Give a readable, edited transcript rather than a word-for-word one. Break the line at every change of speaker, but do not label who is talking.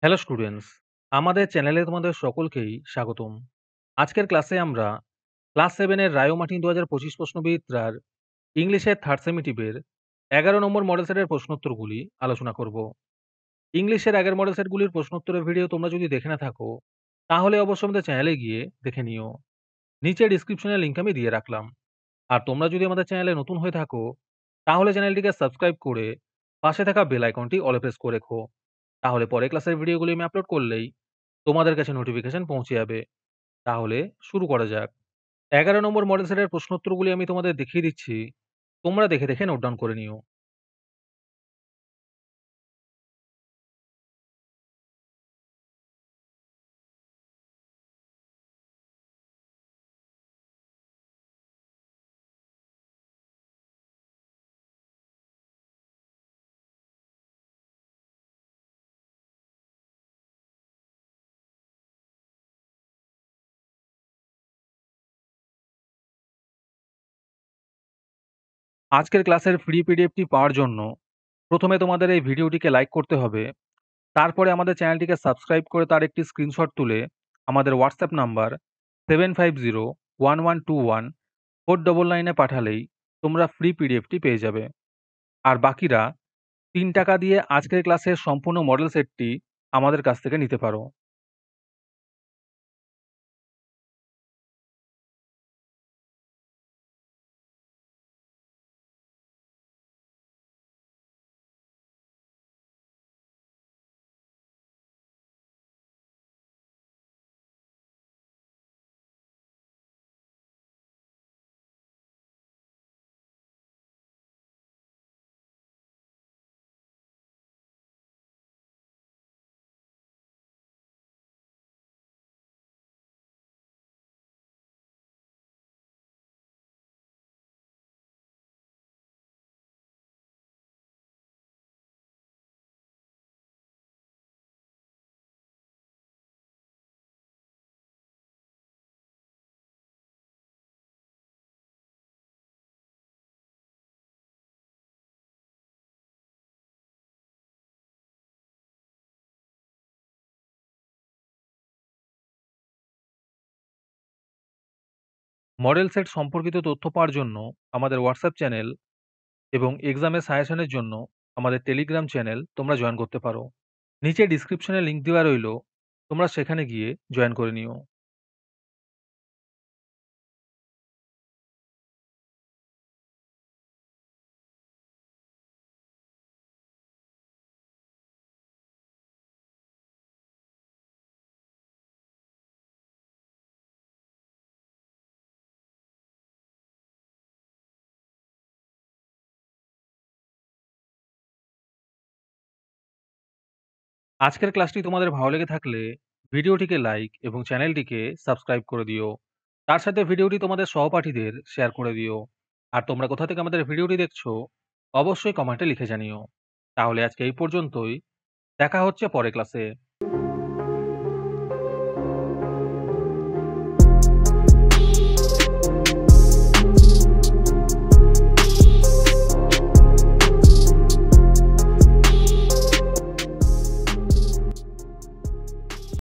Hello students, আমাদের চ্যানেলে তোমাদের সকলকেই স্বাগতম। আজকের ক্লাসে আমরা ক্লাস 7 এর রায়োমার্টিন ২০২৫ প্রশ্নবিদ্যার ইংলিশের থার্ড সেমিটিভের ১১ নম্বর মডেল সেটের প্রশ্নোত্তরগুলি আলোচনা করব। ইংলিশের আগের মডেল সেটগুলির প্রশ্নোত্তরের ভিডিও তোমরা যদি দেখে না থাকো, তাহলে অবশ্যই আমাদের চ্যানেলে গিয়ে দেখে নিও। নিচে ডিসক্রিপশনে লিংক আমি দিয়ে রাখলাম। আর তোমরা যদি আমাদের চ্যানেলে নতুন হয়ে থাকো, তাহলে চ্যানেলটিকে সাবস্ক্রাইব করে পাশে থাকা বেল আইকনটি অলে প্রেস করে রেখো। তাহলে পরে ক্লাসের ভিডিওগুলি আমি আপলোড করলেই তোমাদের কাছে নোটিফিকেশন পৌঁছে যাবে। তাহলে শুরু করা যাক। ১১ নম্বর মডেল সেটের প্রশ্নোত্তরগুলি আমি তোমাদের দেখিয়ে দিচ্ছি। তোমরা দেখে নোট ডাউন করে নিও। আজকের ক্লাসের ফ্রি পিডিএফটি পাওয়ার জন্য প্রথমে তোমাদের এই ভিডিওটিকে লাইক করতে হবে। তারপরে আমাদের চ্যানেলটিকে সাবস্ক্রাইব করে তার একটি স্ক্রিনশট তুলে আমাদের হোয়াটসঅ্যাপ নাম্বার 7501121499 এ পাঠালেই তোমরা ফ্রি পিডিএফটি পেয়ে যাবে। আর বাকিরা ৳৩ দিয়ে আজকের ক্লাসের সম্পূর্ণ মডেল সেটটি আমাদের কাছ থেকে নিতে পারো। মডেল সেট সম্পর্কিত তথ্য পাওয়ার জন্য আমাদের হোয়াটসঅ্যাপ চ্যানেল এবং এক্সামের সাজেশনের জন্য আমাদের টেলিগ্রাম চ্যানেল তোমরা জয়েন করতে পারো। নিচে ডিসক্রিপশনে লিংক দেওয়া রইলো, তোমরা সেখানে গিয়ে জয়েন করে নিও। আজকের ক্লাসটি তোমাদের ভালো লেগে থাকলে ভিডিওটিকে লাইক এবং চ্যানেলটিকে সাবস্ক্রাইব করে দিও। তার সাথে ভিডিওটি তোমাদের সহপাঠীদের শেয়ার করে দিও। আর তোমরা কোথা থেকে আমাদের ভিডিওটি দেখছো অবশ্যই কমেন্টে লিখে জানিও। তাহলে আজকে এই পর্যন্তই। দেখা হচ্ছে পরের ক্লাসে।